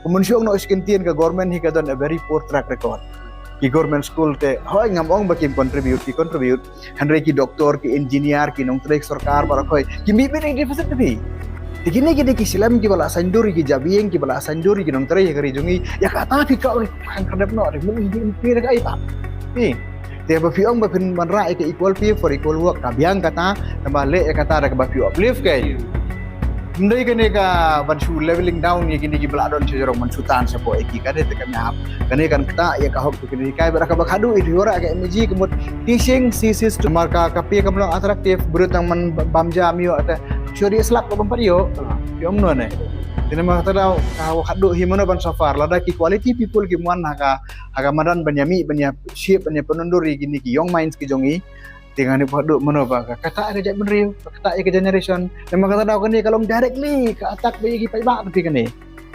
Kemudian no iskintian ke government he kadon a very poor track record. Ki government school te hoy ngamong bakim contribute Henry ki doktor ki engineer ki nong trek sarkar para koy ki mi be di fasit bi tikini ki ki silam ki bala sanduri ki jabing ki bala sanduri ki nong trek kari jungi ya kata fi ka kan kadap no mun di pir ka ita ni te ba fi ong ba pin man ra ke equal pay for equal work kabiang kata tambah le kata da ba fi uplift kay Ndai kene ka banshu leveling down ye kini ki bladon sejorong mansutan sapo eki kade te kami ap kane kan kata ya ka hok kini kai beraka bakhadu idi ora ka mg kemut teaching thesis to marka kapi kamlo atraktif berutang man bamja mio ata syori slap ko bampario yom no ne tene ma tada ka khadu himono ban safar lada ki quality people ki muan haga madan banyami banya shape banya penunduri gini ki young minds ki jongi dengan ni padu menova kata kerja bener kata kerja generation memang kata dah kini kalau directly ke atak bagi pai bak tapi kini